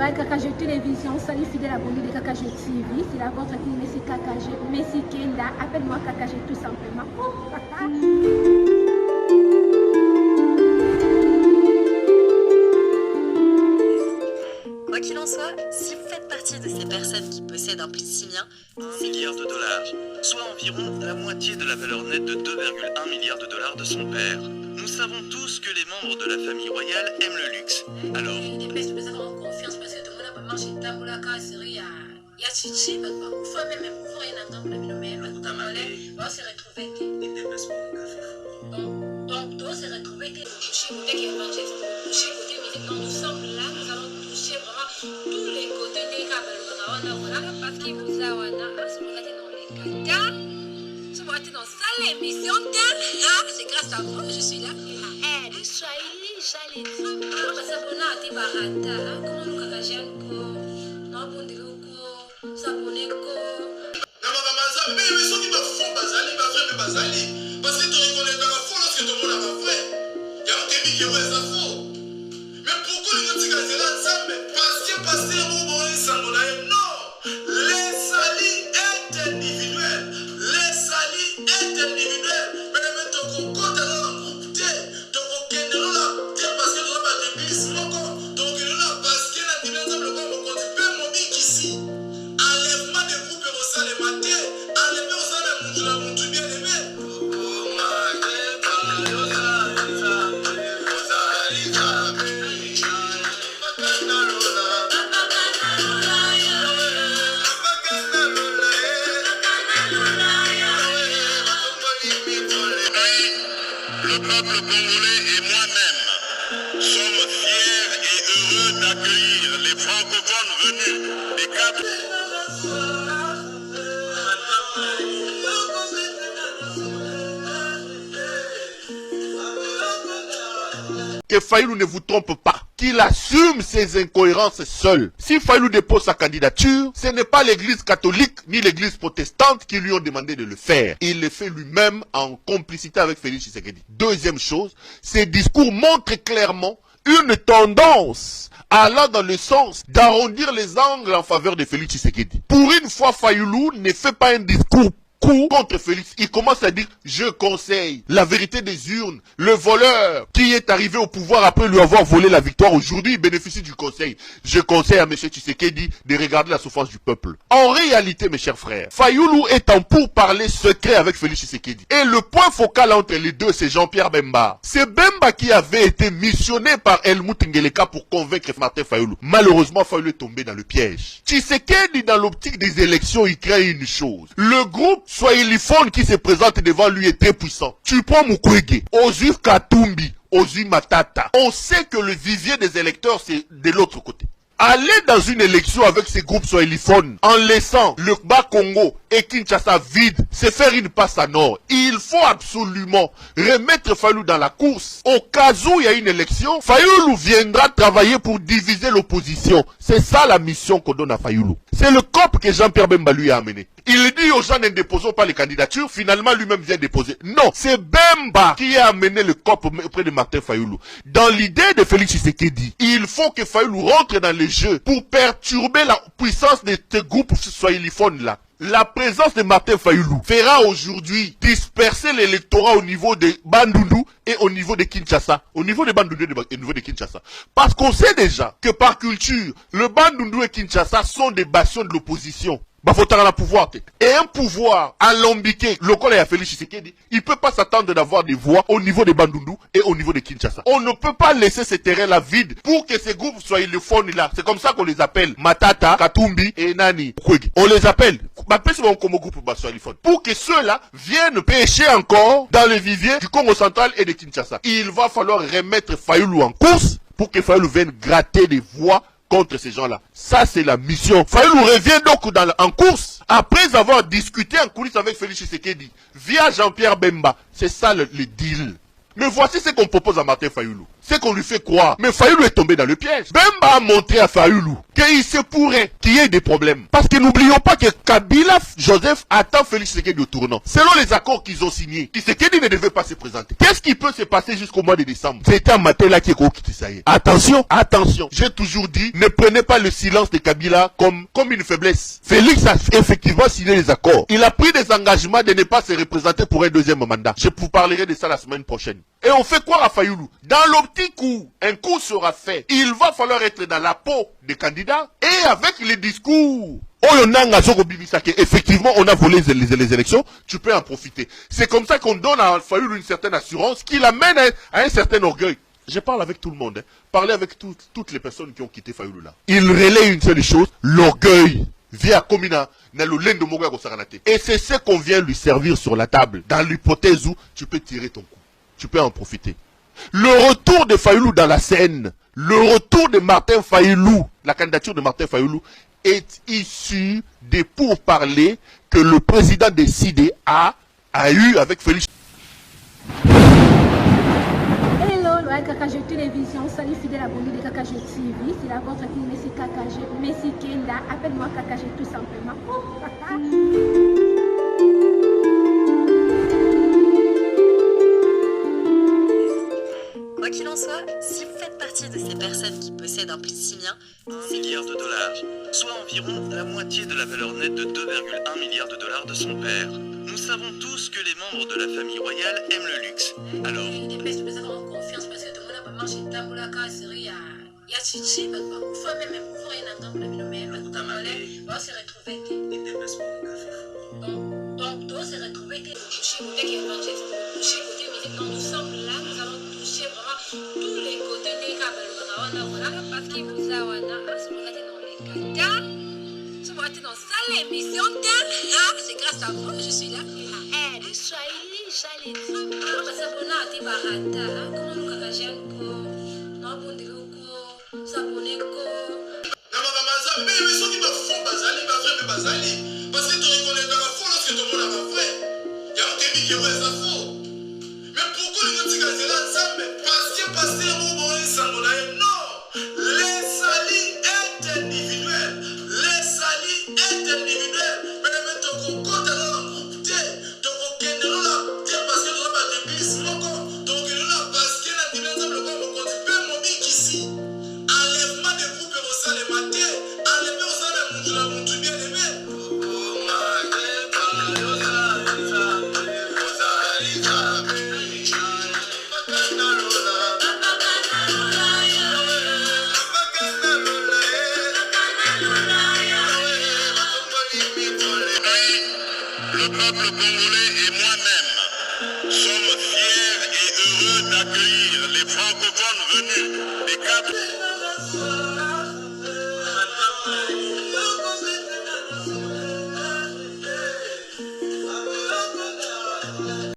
Ngai KKG Télévision, salut fidèle abonné de KKG TV. C'est la vôtre qui est KKG. Messi Kenda, appelle-moi KKG tout simplement. Quoi qu'il en soit, si vous faites partie de ces personnes qui possèdent un Plissimien, 1 milliard de dollars, soit environ la moitié de la valeur nette de 2,1 milliards de dollars de son père. Nous savons tous que les membres de la famille royale aiment le luxe. Alors... Donc, on s'est retrouvé que nous sommes là, nous allons toucher vraiment tous les côtés des câbles. Parce qu'il vous a à ce moment-là dans les gars. Ce moment-là dans ça l'émission, c'est grâce à vous que je suis là. Le Swahili, j'allais dire. Parce que on a été barata. Comment nous cagagènes ko, non bon de l'eau, s'abonner ko. Mais ceux qui me font bazali, ma vraie me bazali. Parce que tu reconnais la faux lorsque tout le monde a vrai. Il y a un débit qui est vrai, ça faux. Mais pourquoi les gens disent que c'est là, ça me passe, non. Les salis est individuel. Les salis est individuel. Mais même ton concours, t'as dans la groupe T. Ton concours, t'as dans la T parce que tu n'as pas d'église. Ton concours, parce que la dimension de l'homme, on compte pas mon bic ici. Enlèvement des groupes et au salle et maté. Enlèvement au salle et mon Dieu bien aimé. Le peuple congolais et moi-même sommes fiers et heureux d'accueillir les francophones venus des quatre... Que Fayulu ne vous trompe pas, qu'il assume ses incohérences seul. Si Fayulu dépose sa candidature, ce n'est pas l'église catholique ni l'église protestante qui lui ont demandé de le faire. Il le fait lui-même en complicité avec Félix Tshisekedi. Deuxième chose, ses discours montrent clairement une tendance allant dans le sens d'arrondir les angles en faveur de Félix Tshisekedi. Pour une fois, Fayulu ne fait pas un discours contre Félix. Il commence à dire je conseille la vérité des urnes. Le voleur qui est arrivé au pouvoir après lui avoir volé la victoire aujourd'hui, il bénéficie du conseil. Je conseille à M. Tshisekedi de regarder la souffrance du peuple. En réalité, mes chers frères, Fayulu est en pourparlers secret avec Félix Tshisekedi. Et le point focal entre les deux, c'est Jean-Pierre Bemba. C'est Bemba qui avait été missionné par Helmut Ngeleka pour convaincre Martin Fayulu. Malheureusement, Fayulu est tombé dans le piège. Tshisekedi, dans l'optique des élections, il crée une chose. Le groupe Swahiliphone qui se présente devant lui est très puissant. Tu prends Mukwege, Ozzy Katumbi, Ozzy Matata. On sait que le vivier des électeurs, c'est de l'autre côté. Aller dans une élection avec ces groupes swahiliphones en laissant le Bas-Congo et Kinshasa vide, c'est faire une passe à nord. Il faut absolument remettre Fayulu dans la course. Au cas où il y a une élection, Fayulu viendra travailler pour diviser l'opposition. C'est ça la mission qu'on donne à Fayulu. C'est le COP que Jean-Pierre Bemba lui a amené. Il dit aux gens ne déposons pas les candidatures, finalement lui-même vient déposer. Non, c'est Bemba qui a amené le COP auprès de Martin Fayulu. Dans l'idée de Félix Tshisekedi, il faut que Fayulu rentre dans le jeu pour perturber la puissance de ce groupe swahiliphone là. La présence de Martin Fayulu fera aujourd'hui disperser l'électorat au niveau de Bandundu et au niveau de Kinshasa. Au niveau de Bandundu et au niveau de Kinshasa. Parce qu'on sait déjà que par culture, le Bandundu et Kinshasa sont des bastions de l'opposition. La pouvoir. Et un pouvoir alambiqué, local et à Félix Tshisekedi, il ne peut pas s'attendre d'avoir des voix au niveau de Bandundu et au niveau de Kinshasa. On ne peut pas laisser ces terrains-là vides pour que ces groupes soient le fond là. C'est comme ça qu'on les appelle Matata, Katumbi et Nani. On les appelle comme groupe pour que ceux-là viennent pêcher encore dans le vivier du Congo central et de Kinshasa. Il va falloir remettre Fayulu en course pour que Fayulu vienne gratter des voix contre ces gens-là. Ça, c'est la mission. Fayulu revient donc en course après avoir discuté en coulisses avec Félix Tshisekedi via Jean-Pierre Bemba. C'est ça le deal. Mais voici ce qu'on propose à Martin Fayulu. C'est qu'on lui fait croire. Mais Fayoulou est tombé dans le piège. Bemba a montré à Fayoulou qu'il se pourrait qu'il y ait des problèmes. Parce que n'oublions pas que Kabila Joseph attend Félix Tshisekedi au tournant. Selon les accords qu'ils ont signés, Tshisekedi ne devait pas se présenter. Qu'est-ce qui peut se passer jusqu'au mois de décembre? C'était un matin là qui est quitté ça y est. Attention, attention. J'ai toujours dit, ne prenez pas le silence de Kabila comme une faiblesse. Félix a effectivement signé les accords. Il a pris des engagements de ne pas se représenter pour un deuxième mandat. Je vous parlerai de ça la semaine prochaine. Et on fait croire à Fayoulou, dans l'optique où un coup sera fait, il va falloir être dans la peau des candidats et avec les discours. Effectivement, on a volé les élections, tu peux en profiter. C'est comme ça qu'on donne à Fayoulou une certaine assurance qui l'amène à un certain orgueil. Je parle avec tout le monde, parlez avec toutes les personnes qui ont quitté Fayoulou là. Il relaie une seule chose, l'orgueil. Via Komina, et c'est ce qu'on vient lui servir sur la table, dans l'hypothèse où tu peux tirer ton coup. Tu peux en profiter. Le retour de Fayoulou dans la scène, le retour de Martin Fayoulou, la candidature de Martin Fayoulou est issue des pourparlers que le président décidé a eu avec Félix. Hello, le KKG Télévision, salut fidèle abonné de KKG TV, c'est la vôtre qui est KKG, Messi Kenda, appelle-moi KKG tout simplement. Quoi qu'il en soit, si vous faites partie de ces personnes qui possèdent un Plissimien, 1 milliard de dollars, soit environ la moitié de la valeur nette de 2,1 milliards de dollars de son père. Nous savons tous que les membres de la famille royale aiment le luxe. Alors, donc, toi, c'est retrouvé que nous sommes là, nous allons toucher vraiment tous les côtés des câbles. Parce qu'il vous a à ce moment-là dans les gars. Ce moment-là dans ça, l'émission, c'est grâce à vous que je suis là. Les Swahili, j'allais dire. Parce que on a des barata, comment nous cagagènes, non, bon, des locaux, s'abonner, mais ceux qui me font bazali, bazali, parce que tu reconnais la faux lorsque tu montres la vraie. Il y a un débit qui est vrai, ça faux. Mais pourquoi les gens disent que là, ça, mais passer, non. Les salis est individuel. Les salis est individuel. Mais même ton coco, t'as dans la groupe T, ton coquin, dans la T, parce que tu n'as pas de glisse, mon con. Ton coquin, parce que la dimension, le corps, mon compte, tu peux mon bic ici. Enlèvement des groupes et au salle et maté. Enlèvement au salle et mon tu bien aimé. le peuple congolais